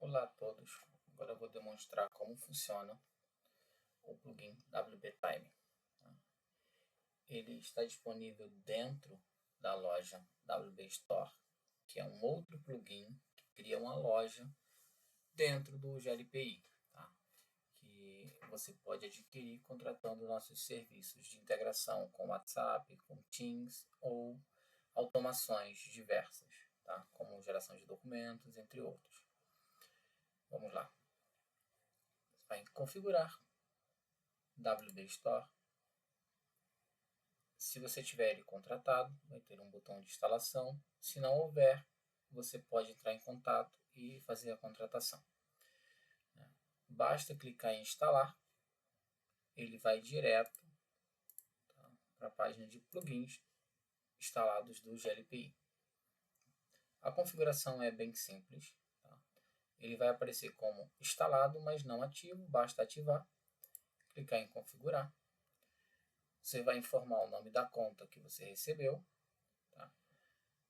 Olá a todos, agora eu vou demonstrar como funciona o plugin WP-Time. Ele está disponível dentro da loja WP Store, que é um outro plugin que cria uma loja dentro do GLPI, tá? Que você pode adquirir contratando nossos serviços de integração com WhatsApp, com Teams ou automações diversas, tá? Como geração de documentos, entre outros. Vamos lá. Você vai em configurar WP Store. Se você tiver ele contratado, vai ter um botão de instalação. Se não houver, você pode entrar em contato e fazer a contratação. Basta clicar em instalar, ele vai direto para a página de plugins instalados do GLPI. A configuração é bem simples. Ele vai aparecer como instalado, mas não ativo. Basta ativar, clicar em configurar. Você vai informar o nome da conta que você recebeu.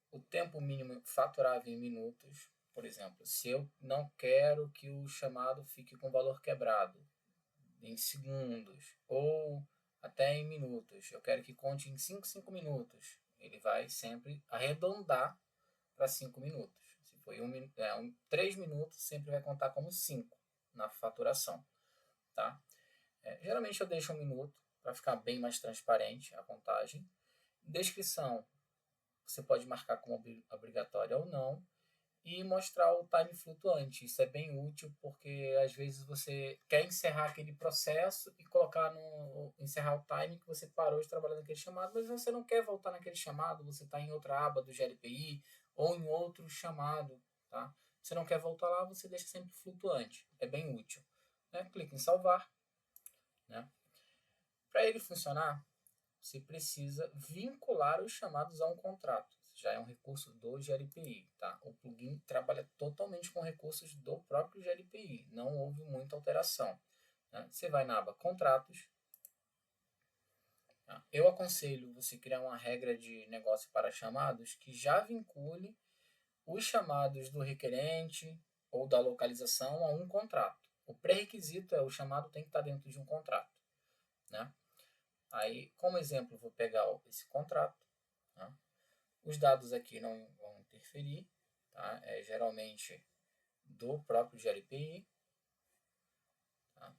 O tempo mínimo faturável em minutos. Por exemplo, se eu não quero que o chamado fique com valor quebrado em segundos ou até em minutos, eu quero que conte em 5 minutos, ele vai sempre arredondar para 5 minutos. Se foi 3 minutos, sempre vai contar como 5 na faturação. Tá? Geralmente eu deixo 1 minuto para ficar bem mais transparente a contagem. Descrição, você pode marcar como obrigatória ou não. E mostrar o time flutuante. Isso é bem útil porque às vezes você quer encerrar aquele processo e colocar encerrar o time que você parou de trabalhar naquele chamado, mas você não quer voltar naquele chamado, você está em outra aba do GLPI ou em outro chamado. Tá? Você não quer voltar lá, você deixa sempre flutuante. É bem útil. Né? Clica em salvar. Né? Para ele funcionar, você precisa vincular os chamados a um contrato. Já é um recurso do GLPI. Tá? O plugin trabalha totalmente com recursos do próprio GLPI. Não houve muita alteração. Né? Você vai na aba Contratos. Tá? Eu aconselho você criar uma regra de negócio para chamados que já vincule os chamados do requerente ou da localização a um contrato. O pré-requisito é o chamado tem que estar dentro de um contrato. Né? Aí, como exemplo, vou pegar esse contrato. Tá? Os dados aqui não vão interferir, tá? Geralmente do próprio GLPI. Tá?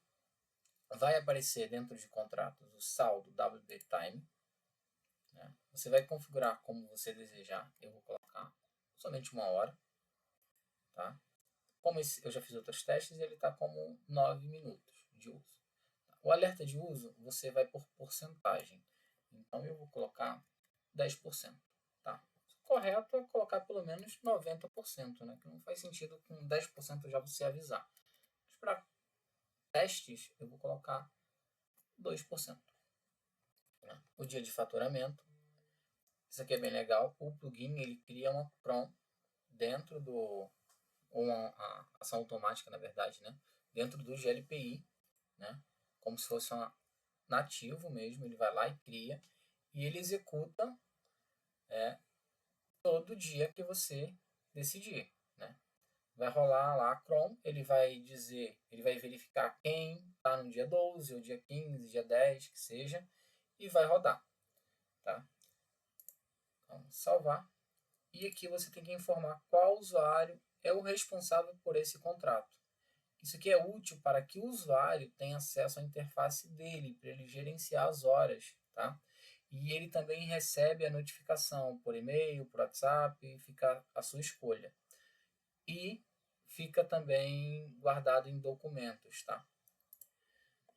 Vai aparecer dentro de contratos o saldo WP-Time. Né? Você vai configurar como você desejar. Eu vou colocar somente 1 hora. Tá? Como eu já fiz outros testes, ele está como 9 minutos de uso. O alerta de uso, você vai por porcentagem. Então, eu vou colocar 10%. Tá? O correto é colocar pelo menos 90%, né? Que não faz sentido com 10% já você avisar. Mas para testes, eu vou colocar 2%. Né? O dia de faturamento. Isso aqui é bem legal. O plugin ele cria uma PROM dentro do... uma ação automática, na verdade, né? Dentro do GLPI, né? Como se fosse nativo mesmo, ele vai lá e cria, e ele executa todo dia que você decidir. Né? Vai rolar lá a Chrome, ele vai dizer, ele vai verificar quem está no dia 12, ou dia 15, dia 10, que seja, e vai rodar. Tá? Então, salvar. E aqui você tem que informar qual usuário é o responsável por esse contrato. Isso aqui é útil para que o usuário tenha acesso à interface dele, para ele gerenciar as horas. Tá? E ele também recebe a notificação por e-mail, por WhatsApp, fica a sua escolha. E fica também guardado em documentos. Tá?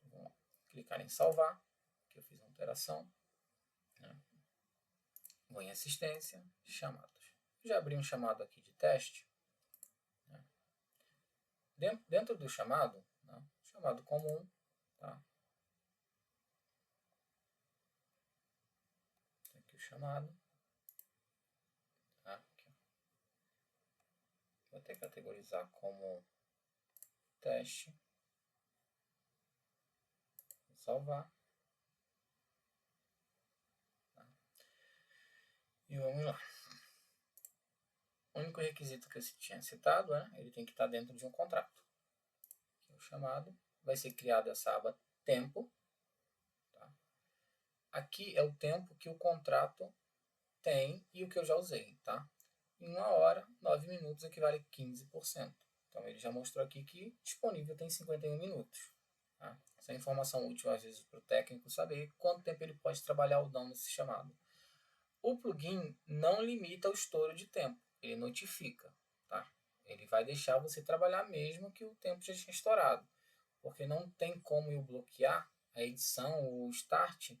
Vou clicar em salvar, que eu fiz uma alteração. Né? Vou em assistência, chamados. Já abri um chamado aqui de teste. Né? Dentro do chamado, né? Chamado comum, tá? Aqui o chamado. Tá? Aqui. Vou até categorizar como teste. Vou salvar. Tá? E vamos lá. O único requisito que eu tinha citado é ele tem que estar dentro de um contrato. Aqui é o chamado. Vai ser criada essa aba tempo. Tá? Aqui é o tempo que o contrato tem e o que eu já usei. Tá? Em 1 hora, 9 minutos equivale a 15%. Então, ele já mostrou aqui que disponível tem 51 minutos. Tá? Essa é informação útil, às vezes, para o técnico saber quanto tempo ele pode trabalhar ou não nesse chamado. O plugin não limita o estouro de tempo, ele notifica. Tá? Ele vai deixar você trabalhar mesmo que o tempo já tenha estourado, porque não tem como eu bloquear a edição ou o start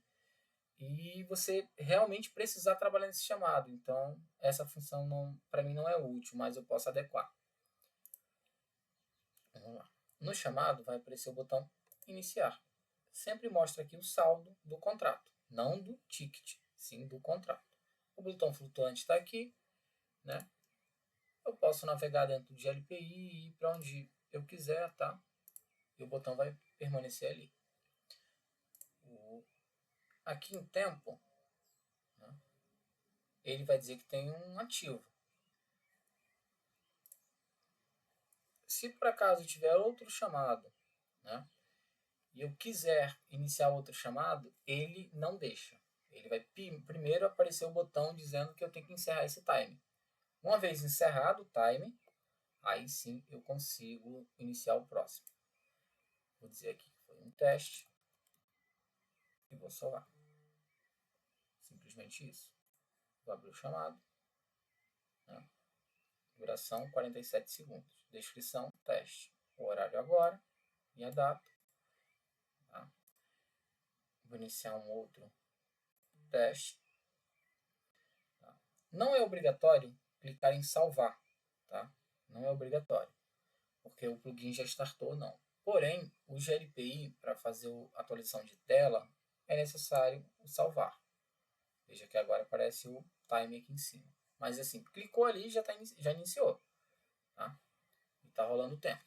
e você realmente precisar trabalhar nesse chamado. Então, essa função para mim não é útil, mas eu posso adequar. Vamos lá. No chamado vai aparecer o botão iniciar. Sempre mostra aqui o saldo do contrato, não do ticket, sim do contrato. O botão flutuante está aqui, né? Eu posso navegar dentro de LPI e ir para onde eu quiser, tá? E o botão vai permanecer ali. Aqui em tempo, né, ele vai dizer que tem um ativo. Se por acaso tiver outro chamado, né, e eu quiser iniciar outro chamado, ele não deixa. Ele vai primeiro aparecer o botão dizendo que eu tenho que encerrar esse time. Uma vez encerrado o time, aí sim eu consigo iniciar o próximo. Vou dizer aqui que foi um teste e vou salvar. Simplesmente isso. Vou abrir o chamado. Né? Duração 47 segundos. Descrição, teste. O horário agora e a data. Tá? Vou iniciar um outro teste. Tá? Não é obrigatório clicar em salvar. Tá? Não é obrigatório, porque o plugin já startou, não. Porém, o GLPI, para fazer a atualização de tela, é necessário salvar. Veja que agora aparece o time aqui em cima. Mas assim, clicou ali e já iniciou. Tá? E está rolando o tempo.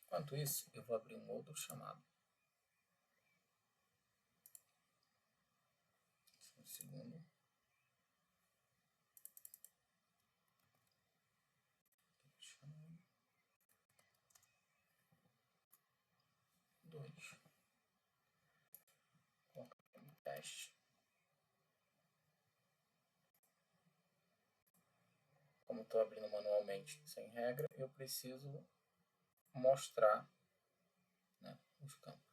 Enquanto isso, eu vou abrir um outro chamado. Um segundo. Dois. Colocar um teste. Como estou abrindo manualmente sem regra, eu preciso mostrar, né, os campos.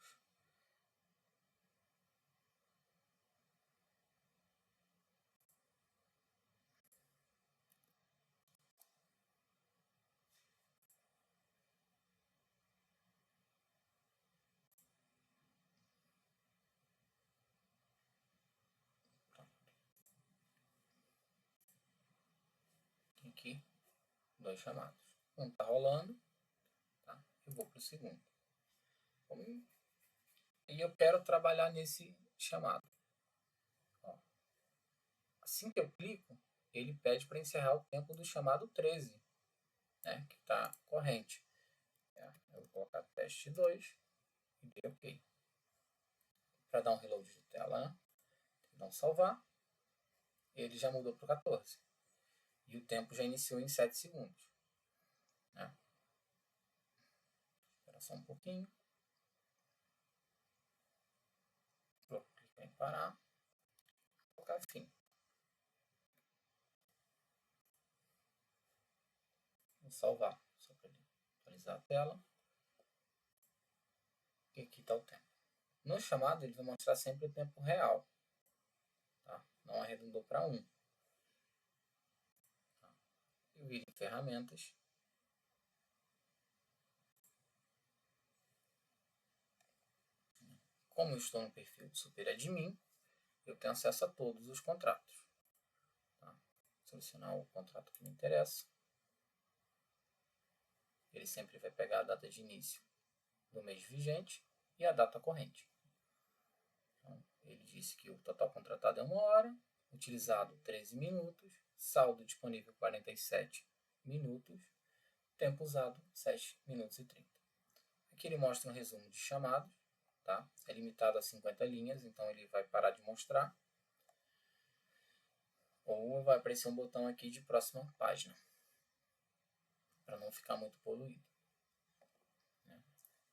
Aqui, dois chamados. Um está rolando, tá? Eu vou para o segundo. E eu quero trabalhar nesse chamado. Ó. Assim que eu clico, ele pede para encerrar o tempo do chamado 13, né, que está corrente. Eu vou colocar teste 2 e dei OK. Para dar um reload de tela, né? Não salvar, ele já mudou para o 14. E o tempo já iniciou em 7 segundos. Né? Espera só um pouquinho. Vou clicar em parar. Vou colocar fim. Vou salvar, só para atualizar a tela. E aqui está o tempo. No chamado, ele vai mostrar sempre o tempo real. Tá? Não arredondou para 1. Tá? Eu viro em ferramentas. Como eu estou no perfil de SuperAdmin, eu tenho acesso a todos os contratos. Tá? Selecionar o contrato que me interessa. Ele sempre vai pegar a data de início do mês vigente e a data corrente. Então, ele disse que o total contratado é 1 hora, utilizado 13 minutos, saldo disponível 47 minutos, tempo usado 7 minutos e 30. Aqui ele mostra um resumo de chamados, tá? É limitado a 50 linhas, então ele vai parar de mostrar. Ou vai aparecer um botão aqui de próxima página, para não ficar muito poluído. Né?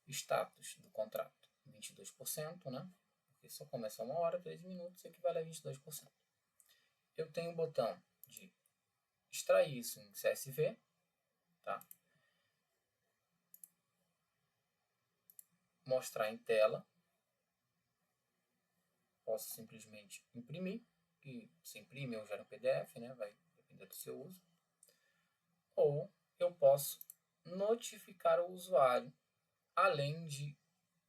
Status do contrato, 22%, né? Porque só começa 1 hora, 13 minutos, equivale a 22%. Eu tenho o botão de extrair isso em CSV, tá? Mostrar em tela. Posso simplesmente imprimir, que se imprime ou gera um PDF, né? Vai depender do seu uso. Ou eu posso notificar o usuário, além de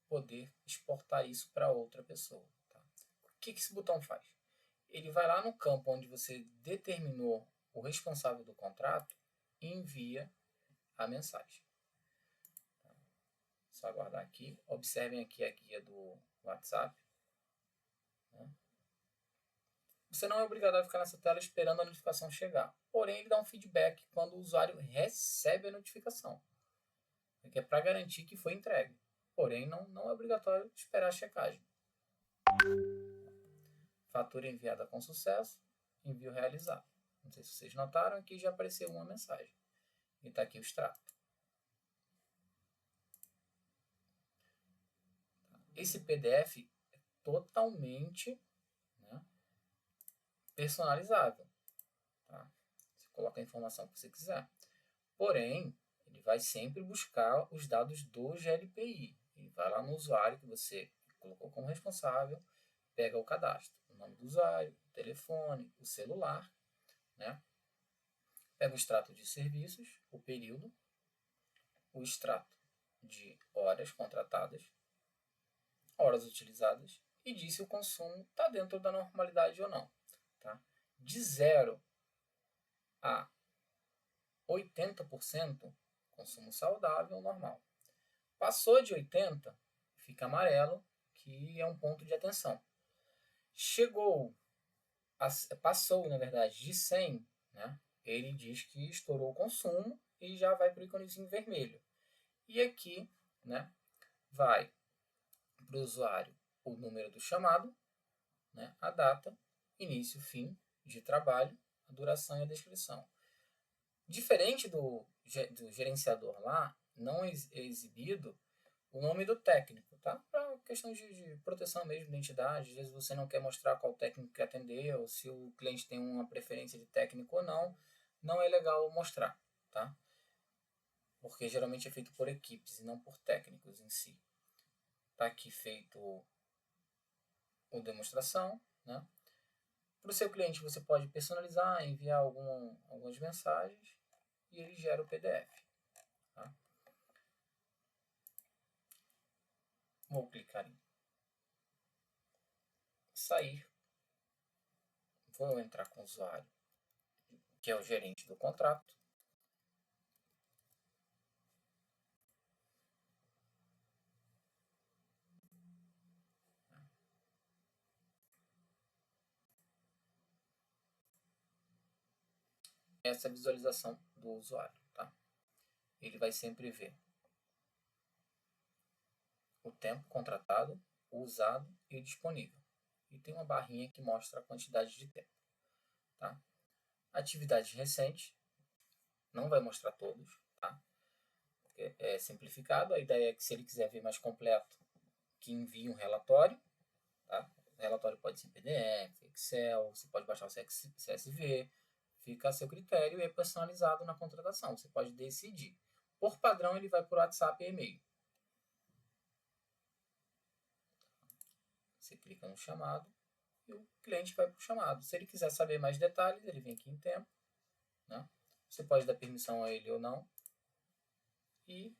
poder exportar isso para outra pessoa. Tá? O que esse botão faz? Ele vai lá no campo onde você determinou o responsável do contrato e envia a mensagem. Tá? Só aguardar aqui. Observem aqui a guia do WhatsApp. Né? Você não é obrigado a ficar nessa tela esperando a notificação chegar. Porém, ele dá um feedback quando o usuário recebe a notificação. Que é para garantir que foi entregue. Porém, não é obrigatório esperar a checagem. Fatura enviada com sucesso. Envio realizado. Não sei se vocês notaram, aqui já apareceu uma mensagem. E está aqui o extrato. Esse PDF é totalmente, né, personalizável. Tá? Você coloca a informação que você quiser. Porém, ele vai sempre buscar os dados do GLPI. Ele vai lá no usuário que você colocou como responsável, pega o cadastro, o nome do usuário, o telefone, o celular, né? Pega o extrato de serviços, o período, o extrato de horas contratadas, horas utilizadas e diz se o consumo está dentro da normalidade ou não. Tá? De 0 a 80%, consumo saudável, normal. Passou de 80%, fica amarelo, que é um ponto de atenção. Passou, na verdade, de 100%, né? Ele diz que estourou o consumo e já vai para o íconezinho vermelho. E aqui, né, vai para o usuário o número do chamado, né, a data, início, fim de trabalho, a duração e a descrição. Diferente do gerenciador lá, não é exibido o nome do técnico, tá? Para questão de proteção mesmo de identidade, às vezes você não quer mostrar qual técnico que atendeu, ou se o cliente tem uma preferência de técnico ou não é legal mostrar, tá? Porque geralmente é feito por equipes e não por técnicos em si. Tá aqui feito a demonstração, né? Para o seu cliente você pode personalizar, enviar algumas mensagens e ele gera o PDF. Tá? Vou clicar em sair. Vou entrar com o usuário, que é o gerente do contrato. Essa é a visualização do usuário. Tá? Ele vai sempre ver o tempo contratado, o usado e o disponível. E tem uma barrinha que mostra a quantidade de tempo. Tá? Atividades recentes, não vai mostrar todos, tá? É simplificado. A ideia é que se ele quiser ver mais completo, que envie um relatório. Tá? O relatório pode ser PDF, Excel, você pode baixar o CSV, fica a seu critério e é personalizado na contratação. Você pode decidir. Por padrão, ele vai por WhatsApp e e-mail. Você clica no chamado e o cliente vai para o chamado. Se ele quiser saber mais detalhes, ele vem aqui em tempo. Né? Você pode dar permissão a ele ou não. E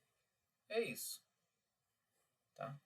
é isso. Tá?